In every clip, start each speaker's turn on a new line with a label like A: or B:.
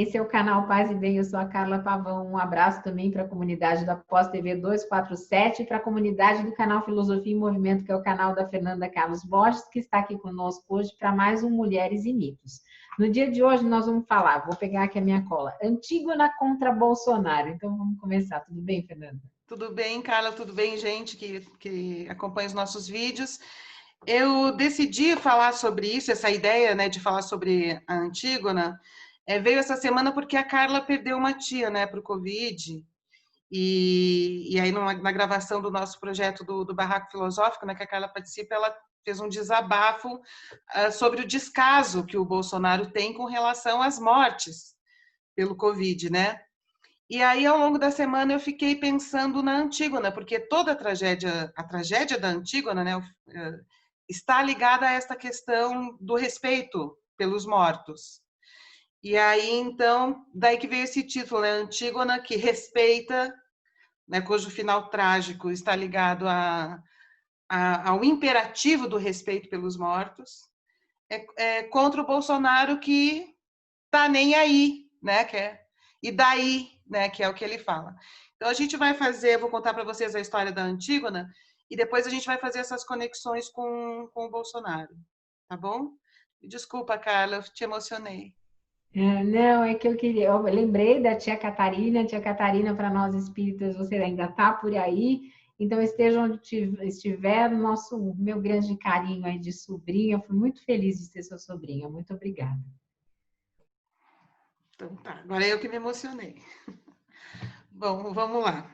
A: Esse é o canal Paz e Bem, eu sou a Carla Pavão. Um abraço também para a comunidade da Pós TV 247 e para a comunidade do canal Filosofia em Movimento, que é o canal da Fernanda Carlos Borges, que está aqui conosco hoje para mais um Mulheres e Mitos. No dia de hoje nós vamos falar, vou pegar aqui a minha cola, Antígona contra Bolsonaro. Então vamos começar. Tudo bem, Fernanda?
B: Tudo bem, Carla? Tudo bem, gente que acompanha os nossos vídeos? Eu decidi falar sobre isso, essa ideia, né, de falar sobre a Antígona, veio essa semana porque a Carla perdeu uma tia, né, para o Covid. E aí, na gravação do nosso projeto do Barraco Filosófico, né, que a Carla participa, ela fez um desabafo sobre o descaso que o Bolsonaro tem com relação às mortes pelo Covid, né? E aí, ao longo da semana, eu fiquei pensando na Antígona, porque toda a tragédia da Antígona, né, está ligada a esta questão do respeito pelos mortos. E aí, então, daí que veio esse título, né, Antígona que respeita, né, cujo final trágico está ligado ao imperativo do respeito pelos mortos, contra o Bolsonaro que tá nem aí, né, e daí, né, que é o que ele fala. Então a gente vai fazer, vou contar para vocês a história da Antígona e depois a gente vai fazer essas conexões com o Bolsonaro, tá bom? Desculpa, Carla, eu te emocionei.
A: Não, é que eu lembrei da tia Catarina, para nós espíritas, você ainda está por aí, então esteja onde estiver, meu grande carinho aí de sobrinha, eu fui muito feliz de ser sua sobrinha, muito obrigada.
B: Então tá, agora é eu que me emocionei. Bom, vamos lá.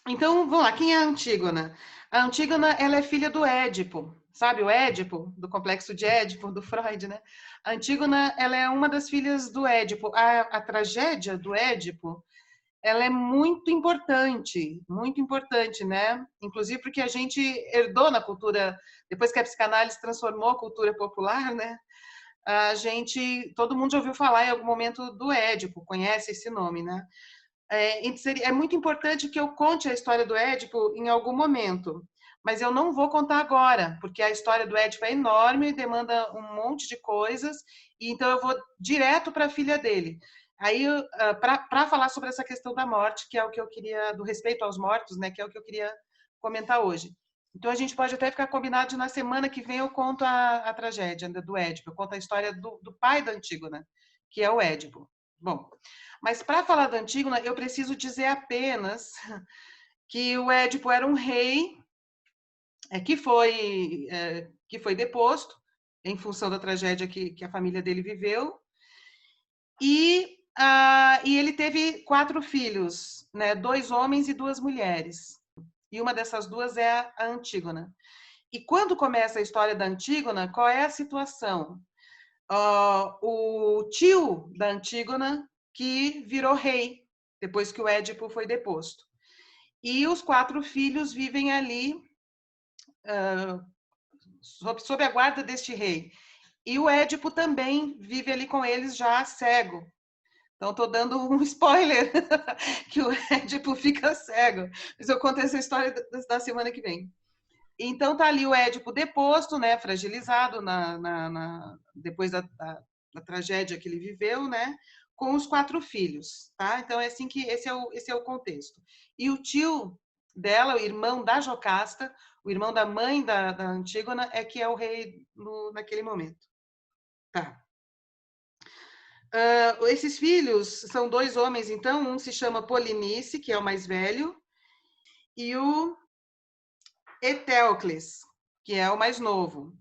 B: Então, vamos lá, quem é a Antígona? A Antígona, ela é filha do Édipo, sabe o Édipo, do complexo de Édipo, do Freud, né? A Antígona, ela é uma das filhas do Édipo. A tragédia do Édipo, ela é muito importante, né? Inclusive porque a gente herdou na cultura, depois que a psicanálise transformou a cultura popular, né? Todo mundo já ouviu falar em algum momento do Édipo, conhece esse nome, né? É muito importante que eu conte a história do Édipo em algum momento, mas eu não vou contar agora, porque a história do Édipo é enorme, demanda um monte de coisas, e então eu vou direto para a filha dele. Aí, para falar sobre essa questão da morte, que é o que eu queria, do respeito aos mortos, né, que é o que eu queria comentar hoje. Então a gente pode até ficar combinado de na semana que vem eu conto a tragédia do Édipo, eu conto a história do pai da Antígona, que é o Édipo. Bom, mas para falar da Antígona, eu preciso dizer apenas que o Édipo era um rei que foi deposto em função da tragédia que a família dele viveu. E ele teve 4 filhos, né? 2 homens e 2 mulheres. E uma dessas duas é a Antígona. E quando começa a história da Antígona, qual é a situação? O tio da Antígona que virou rei, depois que o Édipo foi deposto. E os 4 filhos vivem ali sob a guarda deste rei. E o Édipo também vive ali com eles já cego. Então, estou dando um spoiler, que o Édipo fica cego. Mas eu conto essa história da semana que vem. Então, tá ali o Édipo deposto, né, fragilizado depois da tragédia que ele viveu, né, com os 4 filhos, tá? Então, é assim que esse é o contexto. E o tio dela, o irmão da Jocasta, o irmão da mãe da Antígona, que é o rei naquele momento. Tá. Esses filhos são 2 homens, então, um se chama Polinice, que é o mais velho, e o Etéocles, que é o mais novo.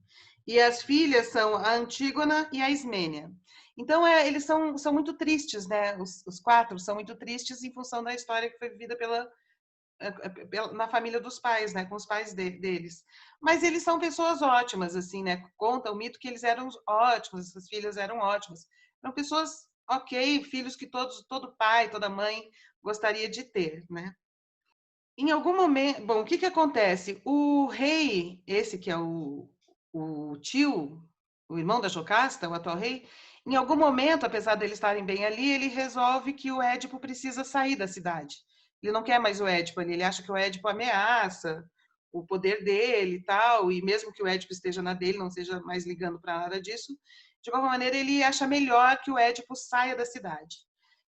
B: E as filhas são a Antígona e a Ismênia. Então, eles são muito tristes, né? Os 4 são muito tristes em função da história que foi vivida na família dos pais, né? Com os pais deles. Mas eles são pessoas ótimas, assim, né? Conta o mito que eles eram ótimos, essas filhas eram ótimas. Eram pessoas ok, filhos que todo pai, toda mãe gostaria de ter, né? Em algum momento, bom, o que acontece? O rei, esse que é o tio, o irmão da Jocasta, o atual rei, em algum momento, apesar deles estarem bem ali, ele resolve que o Édipo precisa sair da cidade. Ele não quer mais o Édipo ali, ele acha que o Édipo ameaça o poder dele e tal, e mesmo que o Édipo esteja na dele, não seja mais ligando para nada disso, de qualquer maneira, ele acha melhor que o Édipo saia da cidade.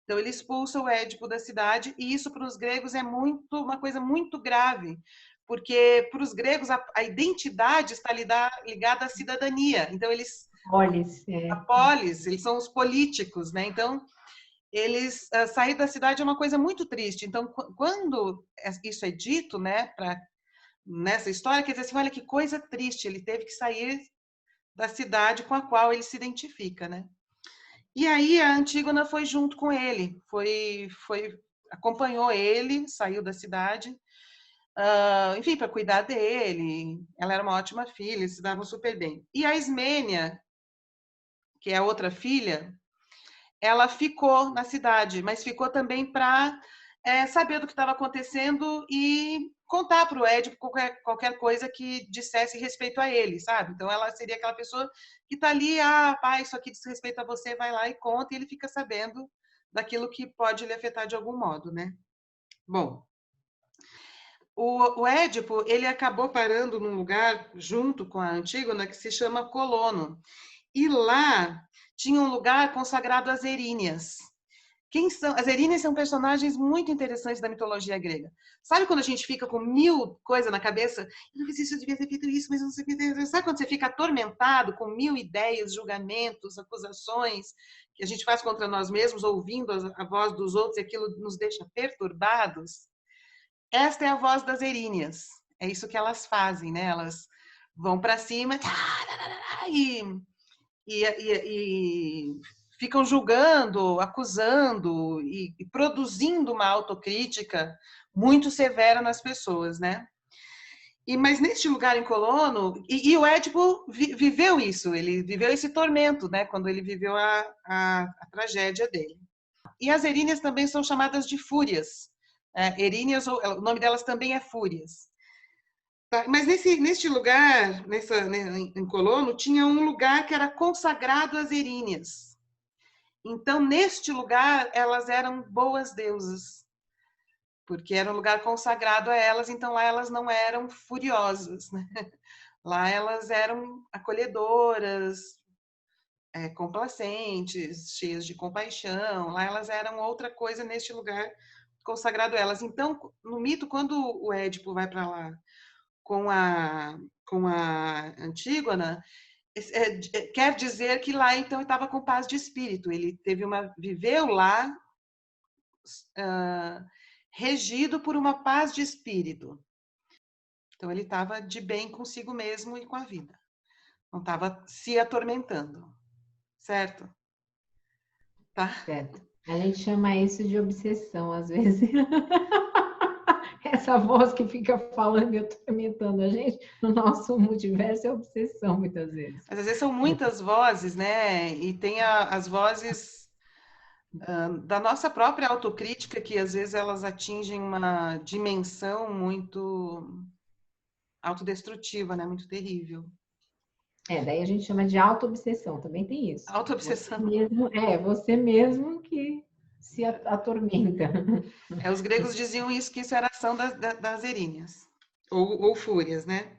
B: Então, ele expulsa o Édipo da cidade, e isso para os gregos é uma coisa muito grave, porque para os gregos a identidade está ligada à cidadania. Então, eles...
A: Polis,
B: A polis, eles são os políticos, né? Então, eles sair da cidade é uma coisa muito triste. Então, quando isso é dito, né, nessa história, quer dizer assim, olha que coisa triste, ele teve que sair da cidade com a qual ele se identifica, né? E aí a Antígona foi junto com ele, acompanhou ele, saiu da cidade, enfim, para cuidar dele. Ela era uma ótima filha, eles se davam super bem. E a Ismênia, que é a outra filha, ela ficou na cidade, mas ficou também para saber do que estava acontecendo e contar para o Édipo qualquer coisa que dissesse respeito a ele, sabe? Então, ela seria aquela pessoa que está ali, pai, isso aqui diz respeito a você, vai lá e conta, e ele fica sabendo daquilo que pode lhe afetar de algum modo, né? Bom, o Édipo, ele acabou parando num lugar junto com a Antígona que se chama Colono. E lá tinha um lugar consagrado às Eríneas. Quem são? As Eríneas são personagens muito interessantes da mitologia grega. Sabe quando a gente fica com 1000 coisas na cabeça? Eu não fiz isso, eu devia ter feito isso, mas eu não sei o que. Sabe quando você fica atormentado com 1000 ideias, julgamentos, acusações que a gente faz contra nós mesmos, ouvindo a voz dos outros, e aquilo nos deixa perturbados? Esta é a voz das Eríneas. É isso que elas fazem, né? Elas vão para cima e ficam julgando, acusando e produzindo uma autocrítica muito severa nas pessoas, né? Mas neste lugar em Colono, e o Édipo viveu isso, ele viveu esse tormento, né? Quando ele viveu a tragédia dele. E as Eríneas também são chamadas de Fúrias. Eríneas, o nome delas também é Fúrias. Tá, mas neste lugar, em Colono, tinha um lugar que era consagrado às Eríneas. Então, neste lugar, elas eram boas deusas, porque era um lugar consagrado a elas, então lá elas não eram furiosas, né? Lá elas eram acolhedoras, complacentes, cheias de compaixão, lá elas eram outra coisa neste lugar consagrado a elas. Então, no mito, quando o Édipo vai para lá com a Antígona, quer dizer que lá então estava com paz de espírito. Ele viveu lá regido por uma paz de espírito. Então ele estava de bem consigo mesmo e com a vida. Não estava se atormentando, certo? Tá?
A: Certo. A gente chama isso de obsessão, às vezes. Essa voz que fica falando e atormentando a gente no nosso multiverso é obsessão, muitas vezes.
B: Mas às vezes são muitas vozes, né? E tem as vozes da nossa própria autocrítica, que às vezes elas atingem uma dimensão muito autodestrutiva, né? Muito terrível.
A: Daí a gente chama de auto-obsessão, também tem isso.
B: Autoobsessão.
A: Você mesmo que se atormenta.
B: Os gregos diziam isso, que isso era ação das Eríneas, ou fúrias, né?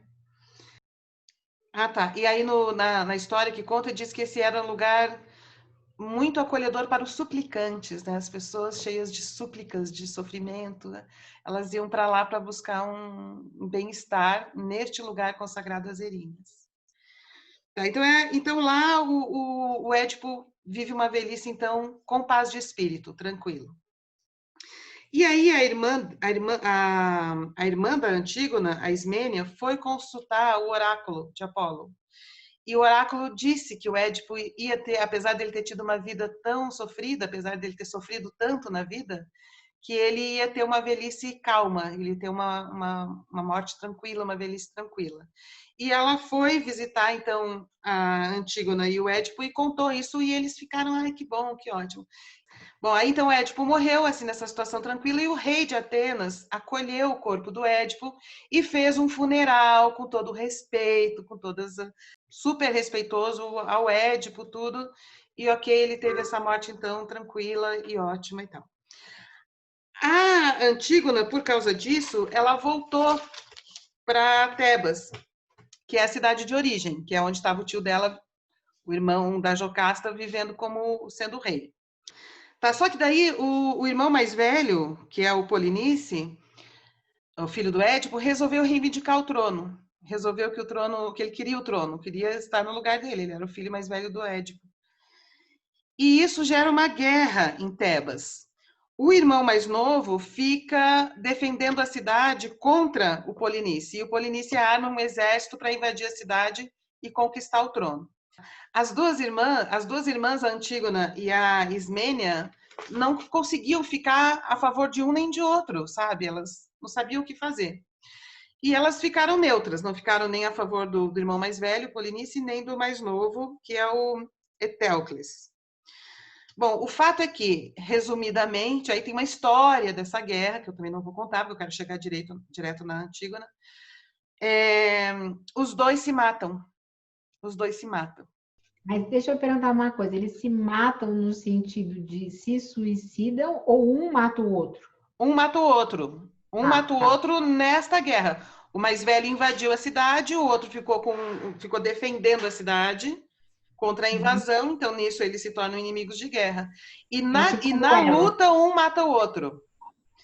B: Tá. E aí na história que conta, diz que esse era um lugar muito acolhedor para os suplicantes, né? As pessoas cheias de súplicas, de sofrimento, né? Elas iam para lá para buscar um bem-estar neste lugar consagrado às Eríneas. Tá, então lá o Édipo vive uma velhice então com paz de espírito, tranquilo. E aí a irmã da Antígona, a Ismênia, foi consultar o oráculo de Apolo. E o oráculo disse que o Édipo ia ter, apesar dele ter tido uma vida tão sofrida, apesar dele ter sofrido tanto na vida, que ele ia ter uma velhice calma, ele ia ter uma morte tranquila, uma velhice tranquila. E ela foi visitar, então, a Antígona e o Édipo e contou isso, e eles ficaram, ai, que bom, que ótimo. Bom, aí então o Édipo morreu, assim, nessa situação tranquila, e o rei de Atenas acolheu o corpo do Édipo e fez um funeral com todo respeito, super respeitoso ao Édipo, tudo, e ok, ele teve essa morte, então, tranquila e ótima e tal. A Antígona, por causa disso, ela voltou para Tebas, que é a cidade de origem, que é onde estava o tio dela o irmão da Jocasta vivendo como sendo rei. Tá, só que daí o irmão mais velho, que é o Polinice, o filho do Édipo, resolveu reivindicar o trono. Resolveu que ele queria o trono, queria estar no lugar dele, ele era o filho mais velho do Édipo. E isso gera uma guerra em Tebas. O irmão mais novo fica defendendo a cidade contra o Polinice, e o Polinice arma um exército para invadir a cidade e conquistar o trono. As duas irmãs, a Antígona e a Ismênia, não conseguiam ficar a favor de um nem de outro, sabe? Elas não sabiam o que fazer. E elas ficaram neutras, não ficaram nem a favor do irmão mais velho, Polinice, nem do mais novo, que é o Etéocles. Bom, o fato é que, resumidamente, aí tem uma história dessa guerra, que eu também não vou contar, porque eu quero chegar direto na Antígona. Os dois se matam. Os dois se matam.
A: Mas deixa eu perguntar uma coisa, eles se matam no sentido de se suicidam ou um mata o outro?
B: Um mata o outro. Um mata o outro nesta guerra. O mais velho invadiu a cidade, o outro ficou defendendo a cidade contra a invasão, então nisso eles se tornam inimigos de guerra. E na luta, um mata o outro.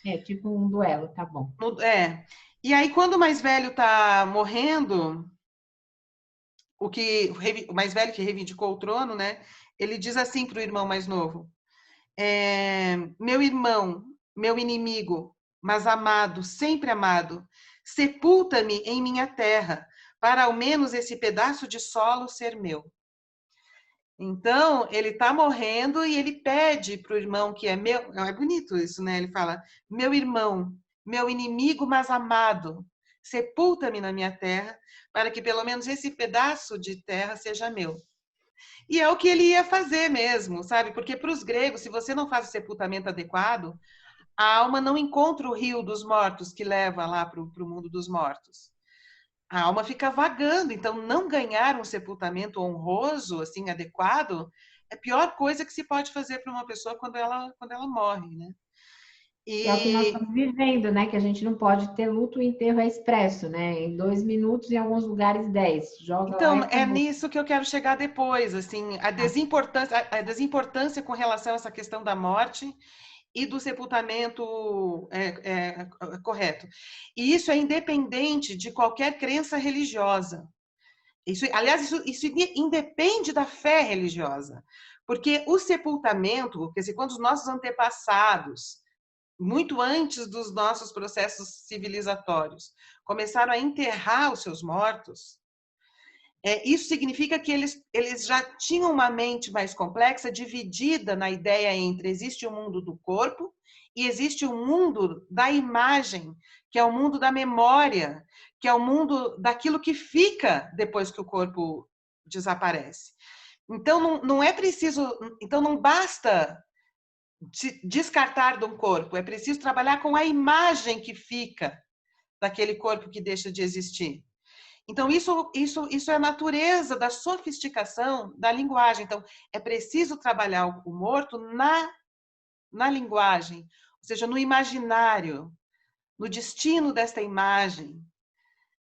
A: É tipo um duelo, tá bom.
B: E aí, quando o mais velho tá morrendo, o mais velho que reivindicou o trono, né? Ele diz assim para o irmão mais novo: meu irmão, meu inimigo, mas amado, sempre amado, sepulta-me em minha terra, para ao menos esse pedaço de solo ser meu. Então, ele está morrendo e ele pede para o irmão que é meu... É bonito isso, né? Ele fala, meu irmão, meu inimigo, mas amado, sepulta-me na minha terra, para que pelo menos esse pedaço de terra seja meu. E é o que ele ia fazer mesmo, sabe? Porque para os gregos, se você não faz o sepultamento adequado, a alma não encontra o rio dos mortos que leva lá para o mundo dos mortos. A alma fica vagando, então não ganhar um sepultamento honroso, assim, adequado, é a pior coisa que se pode fazer para uma pessoa quando ela morre, né?
A: É o que nós estamos vivendo, né? Que a gente não pode ter luto, o enterro é expresso, né? Em 2 minutos, em alguns lugares 10. Joga
B: então,
A: lá e acabou.
B: é nisso que eu quero chegar depois, assim, a desimportância com relação a essa questão da morte e do sepultamento correto. E isso é independente de qualquer crença religiosa. Aliás, isso independe da fé religiosa. Porque o sepultamento, quer dizer, quando os nossos antepassados, muito antes dos nossos processos civilizatórios, começaram a enterrar os seus mortos, isso significa que eles já tinham uma mente mais complexa, dividida na ideia entre existe o mundo do corpo e existe o mundo da imagem, que é o mundo da memória, que é o mundo daquilo que fica depois que o corpo desaparece. Então, não é preciso... Então, não basta descartar de um corpo, é preciso trabalhar com a imagem que fica daquele corpo que deixa de existir. Então, isso é a natureza da sofisticação da linguagem. Então, é preciso trabalhar o morto na linguagem, ou seja, no imaginário, no destino desta imagem,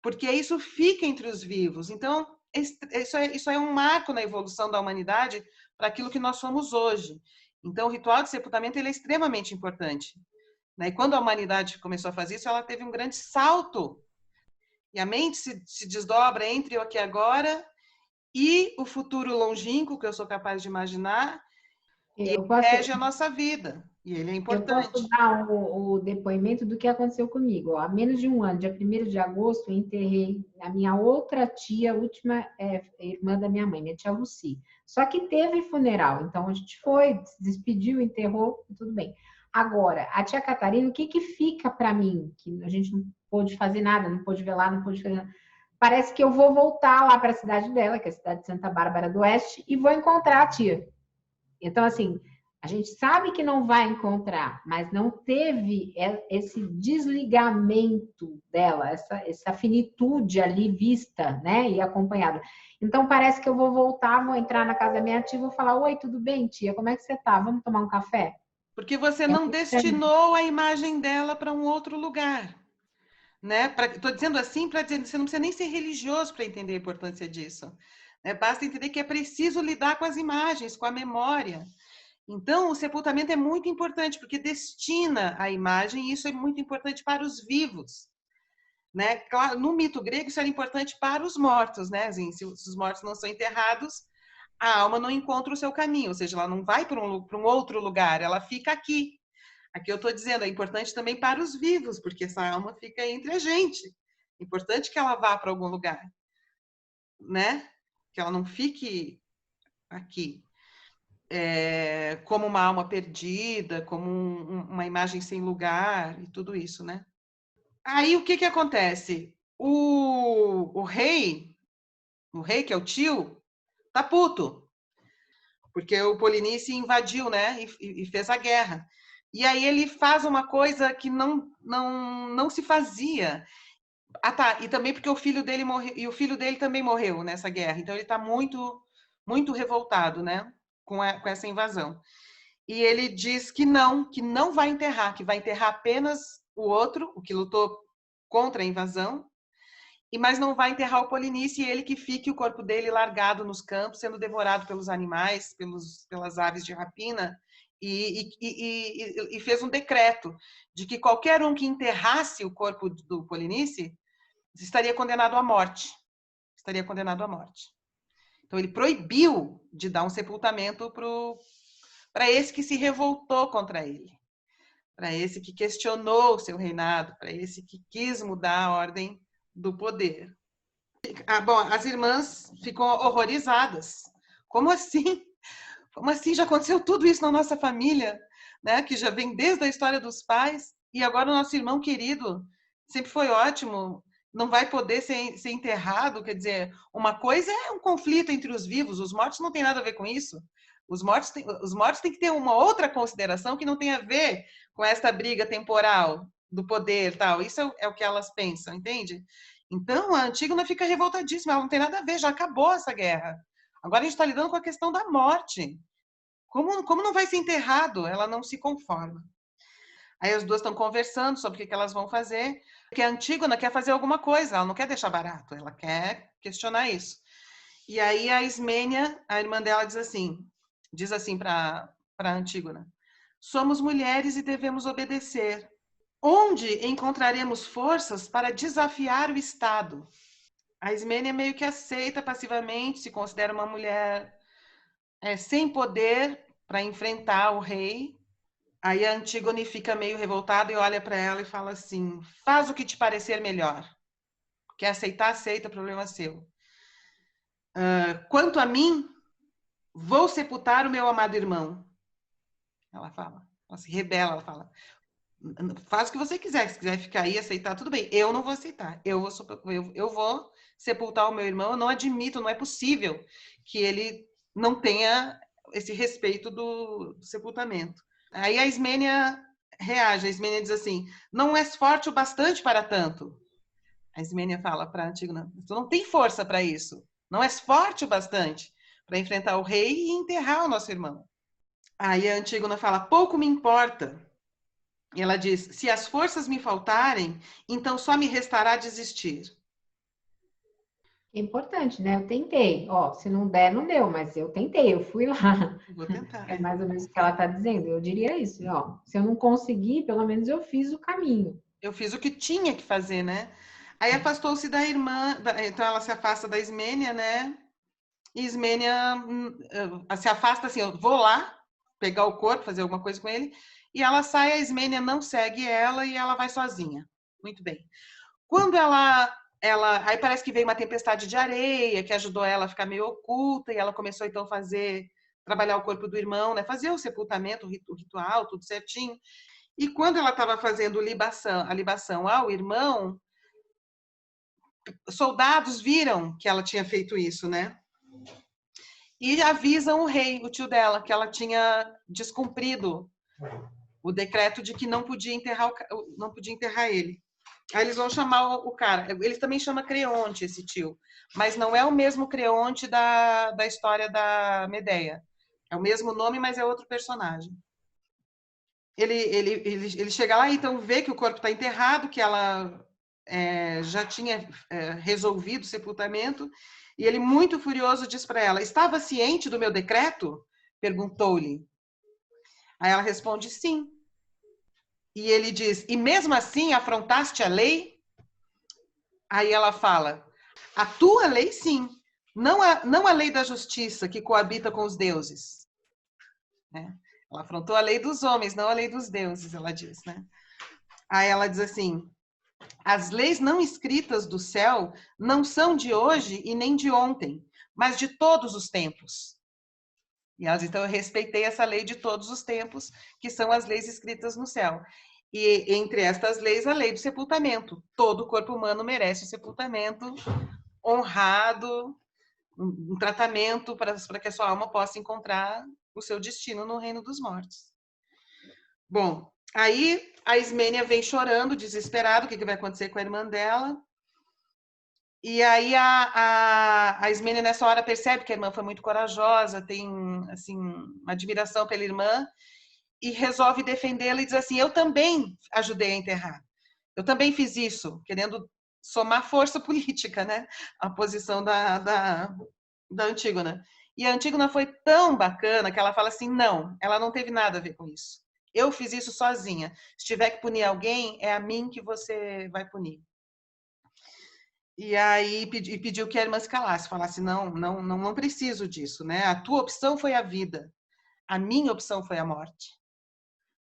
B: porque isso fica entre os vivos. Então, isso é um marco na evolução da humanidade para aquilo que nós somos hoje. Então, o ritual de sepultamento ele é extremamente importante. E quando a humanidade começou a fazer isso, ela teve um grande salto. E a mente se desdobra entre o aqui e agora e o futuro longínquo, que eu sou capaz de imaginar, e rege a nossa vida. E ele é importante.
A: Eu posso dar o depoimento do que aconteceu comigo. Há menos de um ano, dia 1º de agosto, eu enterrei a minha outra tia, última irmã da minha mãe, minha tia Lucy. Só que teve funeral, então a gente foi, se despediu, enterrou, tudo bem. Agora, a tia Catarina, o que fica para mim? Que a gente não pôde fazer nada, não pôde velar, não pôde fazer nada. Parece que eu vou voltar lá para a cidade dela, que é a cidade de Santa Bárbara do Oeste, e vou encontrar a tia. Então, assim, a gente sabe que não vai encontrar, mas não teve esse desligamento dela, essa finitude ali vista, né, e acompanhada. Então, parece que eu vou voltar, vou entrar na casa da minha tia e vou falar, oi, tudo bem, tia? Como é que você tá? Vamos tomar um café?
B: Porque você não destinou a imagem dela para um outro lugar. Né? Estou dizendo assim para dizer que você não precisa nem ser religioso para entender a importância disso. Basta entender que é preciso lidar com as imagens, com a memória. Então, o sepultamento é muito importante, porque destina a imagem, e isso é muito importante para os vivos. Né? Claro, no mito grego, isso era importante para os mortos. Né? Assim, se os mortos não são enterrados, a alma não encontra o seu caminho, ou seja, ela não vai para um outro lugar, ela fica aqui. Aqui eu estou dizendo, é importante também para os vivos, porque essa alma fica entre a gente. É importante que ela vá para algum lugar, né? Que ela não fique aqui. Como uma alma perdida, como uma imagem sem lugar e tudo isso, né? Aí o que acontece? O rei, que é o tio, tá puto, porque o Polinice invadiu, né? E fez a guerra. E aí ele faz uma coisa que não se fazia. Ah, tá. E também porque o filho dele morreu, e o filho dele também morreu nessa guerra. Então ele está muito revoltado, né? Com essa invasão. E ele diz que não vai enterrar, que vai enterrar apenas o outro, o que lutou contra a invasão, mas não vai enterrar o Polinice, e ele que fique o corpo dele largado nos campos, sendo devorado pelos animais, pelas aves de rapina, e fez um decreto de que qualquer um que enterrasse o corpo do Polinice estaria condenado à morte. Estaria condenado à morte. Então ele proibiu de dar um sepultamento para esse que se revoltou contra ele, para esse que questionou o seu reinado, para esse que quis mudar a ordem do poder. Bom, as irmãs ficam horrorizadas. Como assim? Como assim? Já aconteceu tudo isso na nossa família, né? Que já vem desde a história dos pais, e agora o nosso irmão querido sempre foi ótimo, não vai poder ser enterrado. Quer dizer, uma coisa é um conflito entre os vivos, os mortos não tem nada a ver com isso. Os mortos têm que ter uma outra consideração que não tem a ver com essa briga temporal do poder, tal. Isso é o que elas pensam, entende? Então, a Antígona fica revoltadíssima, ela não tem nada a ver, já acabou essa guerra. Agora a gente está lidando com a questão da morte. Como não vai ser enterrado? Ela não se conforma. Aí as duas estão conversando sobre o que elas vão fazer, porque a Antígona quer fazer alguma coisa, ela não quer deixar barato, ela quer questionar isso. E aí a Ismênia, a irmã dela, diz assim para Antígona: somos mulheres e devemos obedecer. Onde encontraremos forças para desafiar o Estado? A Ismênia meio que aceita passivamente, se considera uma mulher sem poder para enfrentar o rei. Aí a Antígone fica meio revoltada e olha para ela e fala assim: faz o que te parecer melhor. Quer aceitar, aceita, problema seu. Quanto a mim, vou sepultar o meu amado irmão. Ela fala, ela se rebela, ela fala: faz o que você quiser, se quiser ficar aí, aceitar, tudo bem. Eu não vou aceitar. Eu vou sepultar o meu irmão. Eu não admito, não é possível que ele não tenha esse respeito do sepultamento. Aí a Ismênia reage. A Ismênia diz assim: não és forte o bastante para tanto. A Ismênia fala para a Antígona: tu não tem força para isso. Não és forte o bastante para enfrentar o rei e enterrar o nosso irmão. Aí a Antígona fala: pouco me importa. E ela diz: se as forças me faltarem, então só me restará desistir.
A: É importante, né? Eu tentei. Ó, se não der, não deu, mas eu tentei, eu fui lá.
B: Vou tentar.
A: É mais ou menos o que ela está dizendo. Eu diria isso, ó. Se eu não conseguir, pelo menos eu fiz o caminho.
B: Eu fiz o que tinha que fazer, né? Aí afastou-se da irmã, então ela se afasta da Ismênia, né? E Ismênia se afasta assim: eu vou lá pegar o corpo, fazer alguma coisa com ele. E ela sai, a Ismênia não segue ela e ela vai sozinha. Muito bem. Quando ela aí parece que veio uma tempestade de areia que ajudou ela a ficar meio oculta, e ela começou então a trabalhar o corpo do irmão, né? Fazer o sepultamento, o ritual, tudo certinho. E quando ela estava fazendo a libação ao irmão, soldados viram que ela tinha feito isso, né? E avisam o rei, o tio dela, que ela tinha descumprido o decreto de que não podia enterrar ele. Aí eles vão chamar o cara. Eles também chamam Creonte, esse tio. Mas não é o mesmo Creonte da história da Medeia. É o mesmo nome, mas é outro personagem. Ele chega lá e então vê que o corpo está enterrado, que ela já tinha resolvido o sepultamento, e ele, muito furioso, diz para ela: estava ciente do meu decreto? Perguntou-lhe. Aí ela responde: sim. E ele diz: e mesmo assim afrontaste a lei? Aí ela fala: a tua lei, sim, não a lei da justiça que coabita com os deuses. Né? Ela afrontou a lei dos homens, não a lei dos deuses, ela diz. Né? Aí ela diz assim: as leis não escritas do céu não são de hoje e nem de ontem, mas de todos os tempos. E ela diz: então eu respeitei essa lei de todos os tempos, que são as leis escritas no céu. E entre estas leis, a lei do sepultamento. Todo corpo humano merece o sepultamento honrado, um tratamento para que a sua alma possa encontrar o seu destino no reino dos mortos. Bom, aí a Ismênia vem chorando, desesperada, o que vai acontecer com a irmã dela. E aí a Ismênia, nessa hora, percebe que a irmã foi muito corajosa, tem assim, uma admiração pela irmã, e resolve defendê-la e diz assim: eu também ajudei a enterrar. Eu também fiz isso, querendo somar força política, né? A posição da Antígona. E a Antígona foi tão bacana que ela fala assim: não, ela não teve nada a ver com isso. Eu fiz isso sozinha. Se tiver que punir alguém, é a mim que você vai punir. E aí pediu que a irmã se calasse, falasse: não preciso disso, né? A tua opção foi a vida, a minha opção foi a morte.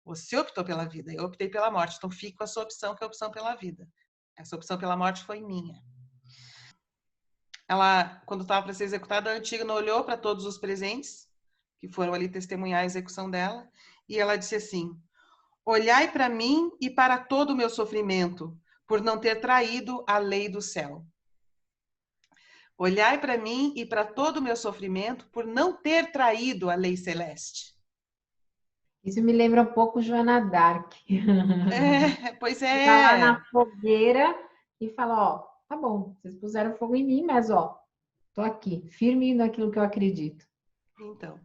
B: Você optou pela vida, eu optei pela morte, então fico com a sua opção, que é a opção pela vida. Essa opção pela morte foi minha. Ela, quando estava para ser executada, a Antígona olhou para todos os presentes, que foram ali testemunhar a execução dela, e ela disse assim: olhai para mim e para todo o meu sofrimento, por não ter traído a lei do céu. Olhai para mim e para todo o meu sofrimento, por não ter traído a lei celeste.
A: Isso me lembra um pouco Joana d'Arc.
B: Pois
A: Fica lá
B: é.
A: na fogueira e fala: ó, tá bom, vocês puseram fogo em mim, mas ó, tô aqui, firme naquilo que eu acredito.
B: Então,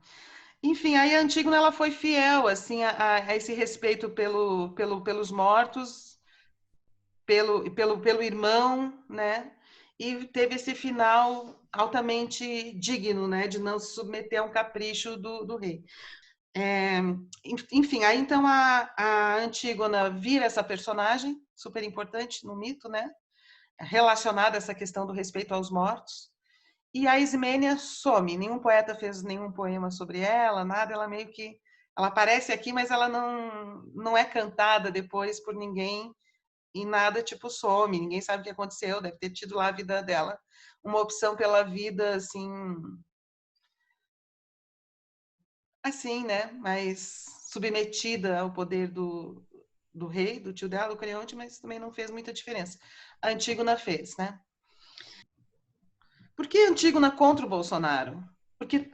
B: enfim, aí a Antígona ela foi fiel assim a esse respeito pelos mortos, pelo irmão, né? E teve esse final altamente digno, né? De não se submeter a um capricho do rei. Enfim, aí então a Antígona vira essa personagem super importante no mito, né? Relacionada a essa questão do respeito aos mortos. E a Ismênia some. Nenhum poeta fez nenhum poema sobre ela, nada. Ela meio que ela aparece aqui, mas ela não é cantada depois por ninguém e nada tipo some. Ninguém sabe o que aconteceu. Deve ter tido lá a vida dela, uma opção pela vida assim, né? Mais submetida ao poder do rei, do tio dela, do Creonte, mas também não fez muita diferença. A Antígona fez, né? Por que a Antígona contra o Bolsonaro? Porque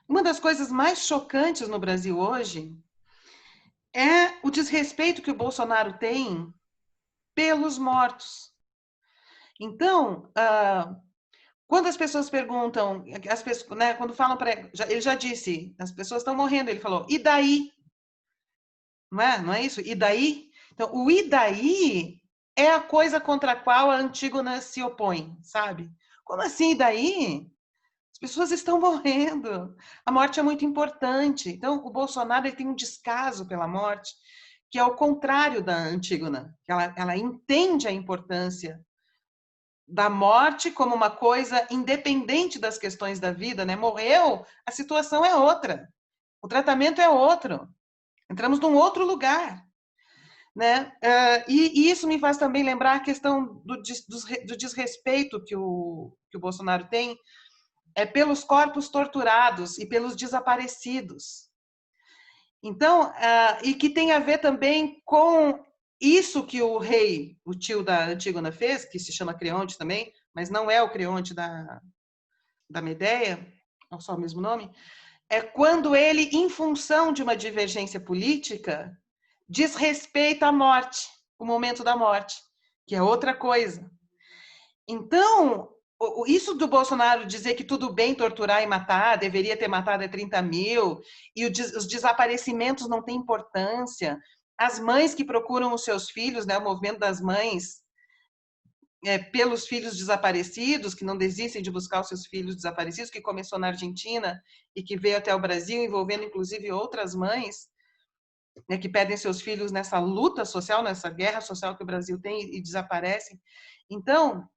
B: uma das coisas mais chocantes no Brasil hoje é o desrespeito que o Bolsonaro tem pelos mortos. Então, quando as pessoas perguntam, né, quando falam para ele já disse, as pessoas estão morrendo, ele falou, e daí? Não é isso? E daí? Então, o e daí é a coisa contra a qual a Antígona se opõe, sabe? Como assim, e daí? As pessoas estão morrendo. A morte é muito importante. Então, o Bolsonaro ele tem um descaso pela morte, que é o contrário da Antígona. Ela entende a importância da morte como uma coisa independente das questões da vida, né? Morreu, a situação é outra. O tratamento é outro. Entramos num outro lugar. Né? E isso me faz também lembrar a questão do desrespeito que o Bolsonaro tem pelos corpos torturados e pelos desaparecidos. Então, e que tem a ver também com isso que o rei, o tio da Antígona fez, que se chama Creonte também, mas não é o Creonte da Medeia, não só o mesmo nome, é quando ele, em função de uma divergência política, desrespeita a morte, o momento da morte, que é outra coisa. Então, isso do Bolsonaro dizer que tudo bem torturar e matar, deveria ter matado 30 mil, e os desaparecimentos não têm importância, as mães que procuram os seus filhos, né, o movimento das mães, pelos filhos desaparecidos, que não desistem de buscar os seus filhos desaparecidos, que começou na Argentina e que veio até o Brasil, envolvendo inclusive outras mães, né, que perdem seus filhos nessa luta social, nessa guerra social que o Brasil tem e desaparecem. Então,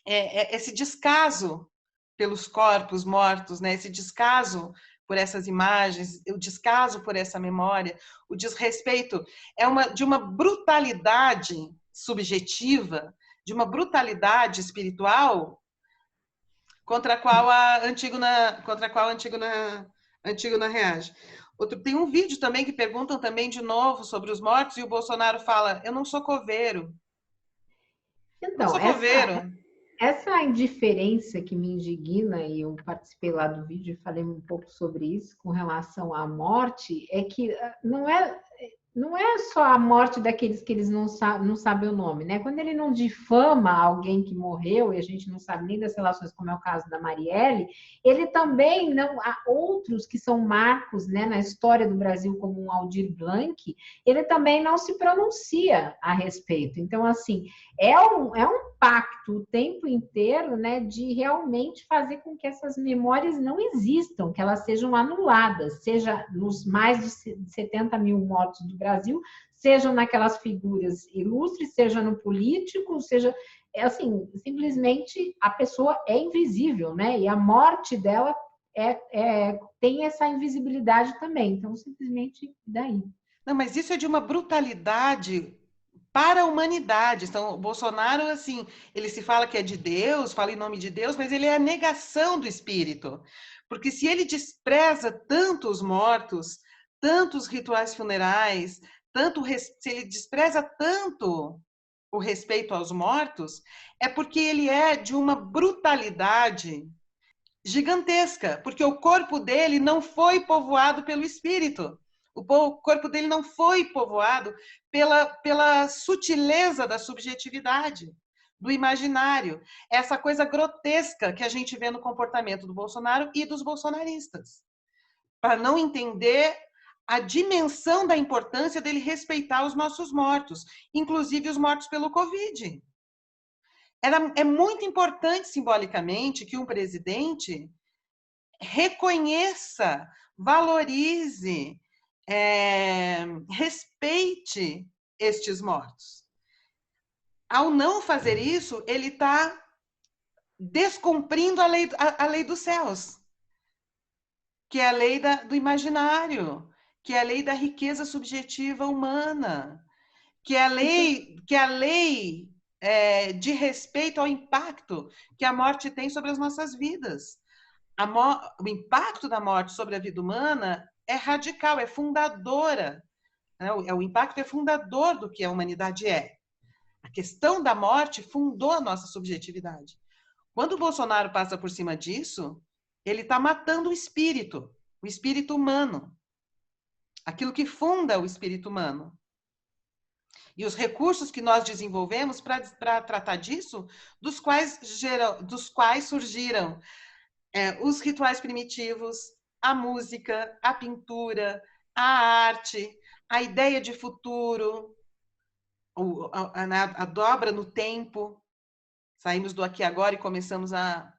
B: esse descaso pelos corpos mortos, né, esse descaso por essas imagens, o descaso por essa memória, o desrespeito de uma brutalidade subjetiva, de uma brutalidade espiritual contra a qual a Antígona reage. Tem um vídeo também que perguntam também de novo sobre os mortos e o Bolsonaro fala: eu não sou coveiro.
A: Então,
B: não sou coveiro.
A: Essa indiferença que me indigna, e eu participei lá do vídeo e falei um pouco sobre isso com relação à morte, é que não é só a morte daqueles que eles não sabem o nome, né? Quando ele não difama alguém que morreu, e a gente não sabe nem das relações, como é o caso da Marielle, ele também não... Há outros que são marcos, né, na história do Brasil, como um Aldir Blanc, ele também não se pronuncia a respeito. Então, assim, é um pacto o tempo inteiro, né, de realmente fazer com que essas memórias não existam, que elas sejam anuladas, seja nos mais de 70 mil mortos do Brasil, sejam naquelas figuras ilustres, seja no político, seja... assim, simplesmente a pessoa é invisível, né? E a morte dela tem essa invisibilidade também. Então, simplesmente daí.
B: Não, mas isso é de uma brutalidade para a humanidade. Então, o Bolsonaro, assim, ele se fala que é de Deus, fala em nome de Deus, mas ele é a negação do espírito. Porque se ele despreza tanto os mortos, tantos rituais funerais, se ele despreza tanto o respeito aos mortos, é porque ele é de uma brutalidade gigantesca, porque o corpo dele não foi povoado pelo espírito. O corpo dele não foi povoado pela sutileza da subjetividade, do imaginário. Essa coisa grotesca que a gente vê no comportamento do Bolsonaro e dos bolsonaristas. Para não entender a dimensão da importância dele respeitar os nossos mortos, inclusive os mortos pelo Covid. É muito importante, simbolicamente, que um presidente reconheça, valorize, respeite estes mortos. Ao não fazer isso, ele está descumprindo a lei dos céus, que é a lei do imaginário, que é a lei da riqueza subjetiva humana, que é a lei de respeito ao impacto que a morte tem sobre as nossas vidas. O impacto da morte sobre a vida humana é radical, é fundadora. Né? O impacto é fundador do que a humanidade é. A questão da morte fundou a nossa subjetividade. Quando o Bolsonaro passa por cima disso, ele está matando o espírito humano, aquilo que funda o espírito humano. E os recursos que nós desenvolvemos para tratar disso, dos quais surgiram os rituais primitivos, a música, a pintura, a arte, a ideia de futuro, a dobra no tempo. Saímos do aqui e agora e começamos a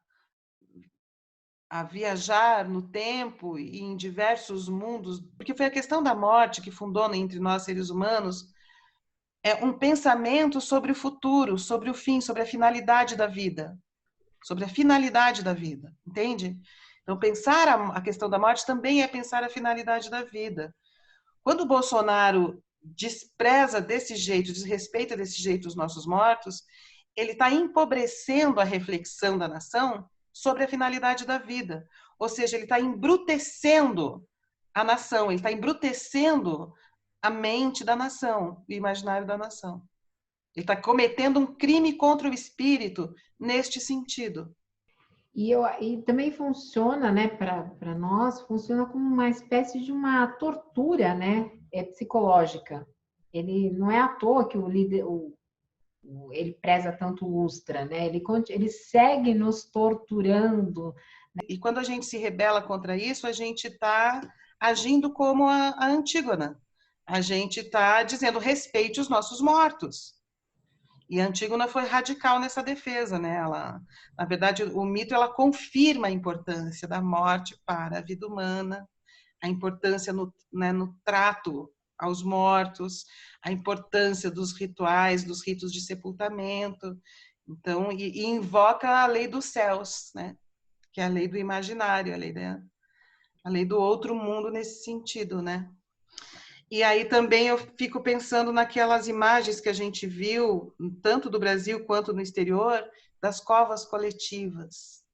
B: viajar no tempo e em diversos mundos, porque foi a questão da morte que fundou entre nós seres humanos um pensamento sobre o futuro, sobre o fim, sobre a finalidade da vida. Sobre a finalidade da vida, entende? Então, pensar a questão da morte também é pensar a finalidade da vida. Quando o Bolsonaro despreza desse jeito, desrespeita desse jeito os nossos mortos, ele está empobrecendo a reflexão da nação sobre a finalidade da vida. Ou seja, ele está embrutecendo a nação, ele está embrutecendo a mente da nação, o imaginário da nação. Ele está cometendo um crime contra o espírito neste sentido.
A: E também funciona, né, para nós, funciona como uma espécie de uma tortura, né, psicológica. Ele não é à toa que o líder, ele preza tanto o Ustra, né? Ele segue nos torturando.
B: Né? E quando a gente se rebela contra isso, a gente está agindo como a Antígona. A gente está dizendo respeite os nossos mortos. E a Antígona foi radical nessa defesa, né? Na verdade, o mito ela confirma a importância da morte para a vida humana, a importância né, no trato aos mortos, a importância dos rituais, dos ritos de sepultamento. Então, e invoca a lei dos céus, né? Que é a lei do imaginário, a lei do outro mundo nesse sentido, né? E aí também eu fico pensando naquelas imagens que a gente viu, tanto do Brasil quanto no exterior, das covas coletivas.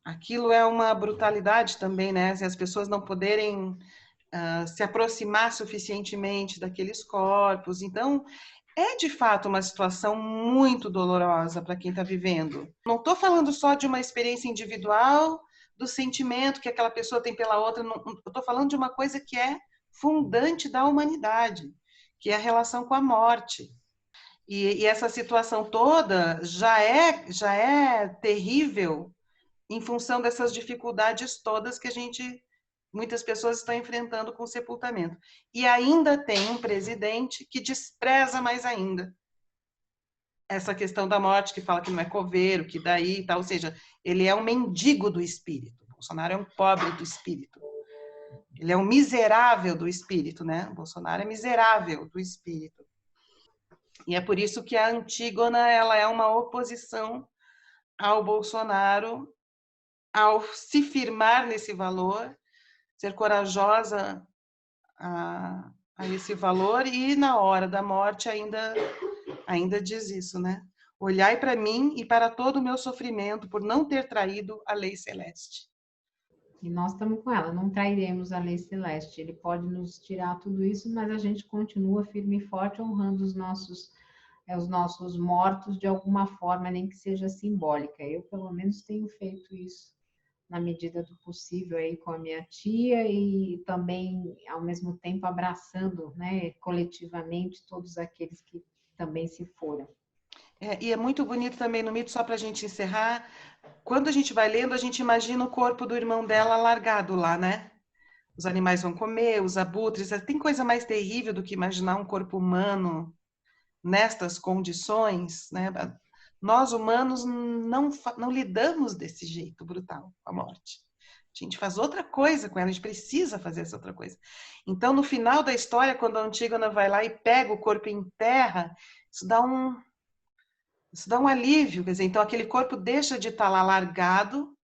B: Aquilo é uma brutalidade também, né? Se as pessoas não poderem se aproximar suficientemente daqueles corpos. Então, é de fato uma situação muito dolorosa para quem está vivendo. Não estou falando só de uma experiência individual, do sentimento que aquela pessoa tem pela outra, eu estou falando de uma coisa que é fundante da humanidade, que é a relação com a morte. E essa situação toda já é terrível em função dessas dificuldades todas que muitas pessoas estão enfrentando com o sepultamento. E ainda tem um presidente que despreza mais ainda essa questão da morte, que fala que não é coveiro, que daí e tal, ou seja, ele é um mendigo do espírito. O Bolsonaro é um pobre do espírito. Ele é um miserável do espírito, né? O Bolsonaro é miserável do espírito. E é por isso que a Antígona, ela é uma oposição ao Bolsonaro, ao se firmar nesse valor, ser corajosa a esse valor, e na hora da morte ainda diz isso, né? Olhai para mim e para todo o meu sofrimento por não ter traído a lei celeste.
A: E nós estamos com ela, não trairemos a lei celeste. Ele pode nos tirar tudo isso, mas a gente continua firme e forte, honrando os nossos mortos de alguma forma, nem que seja simbólica. Eu, pelo menos, tenho feito isso na medida do possível aí com a minha tia e também, ao mesmo tempo, abraçando, né, coletivamente todos aqueles que também se foram.
B: E é muito bonito também no mito, só para a gente encerrar, quando a gente vai lendo, a gente imagina o corpo do irmão dela largado lá, né? Os animais vão comer, os abutres. Tem coisa mais terrível do que imaginar um corpo humano nestas condições, né? Nós, humanos, não lidamos desse jeito brutal com a morte. A gente faz outra coisa com ela, a gente precisa fazer essa outra coisa. Então, no final da história, quando a Antígona vai lá e pega o corpo em terra, isso dá um alívio. Quer dizer, então, aquele corpo deixa de estar lá largado,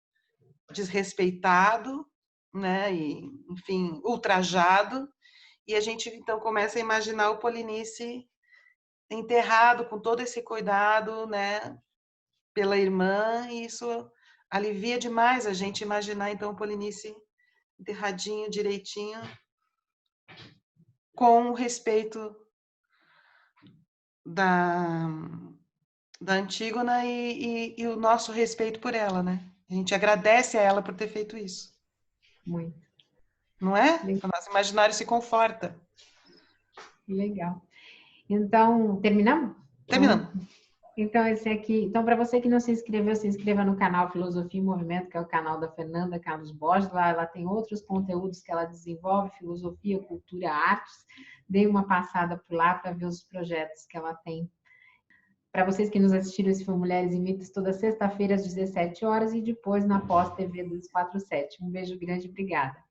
B: desrespeitado, né? E, enfim, ultrajado, e a gente, então, começa a imaginar o Polinice enterrado com todo esse cuidado, né, pela irmã, e isso alivia demais a gente imaginar, então, o Polinice enterradinho, direitinho, com o respeito da Antígona e o nosso respeito por ela, né? A gente agradece a ela por ter feito isso.
A: Muito.
B: Não é? O nosso imaginário se conforta.
A: Legal. Então, terminamos?
B: Terminamos.
A: Então, esse aqui. Então, para você que não se inscreveu, se inscreva no canal Filosofia em Movimento, que é o canal da Fernanda Carlos Borges. Lá ela tem outros conteúdos que ela desenvolve, filosofia, cultura, artes. Dê uma passada por lá para ver os projetos que ela tem. Para vocês que nos assistiram, esse foi Mulheres e Mitos, toda sexta-feira às 17 horas e depois na pós-TV 247. Um beijo grande, obrigada.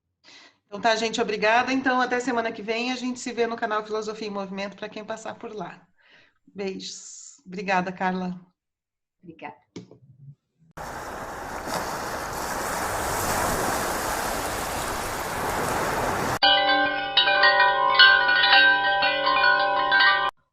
B: Então tá, gente, obrigada. Então, até semana que vem a gente se vê no canal Filosofia em Movimento para quem passar por lá. Beijos. Obrigada, Carla.
A: Obrigada.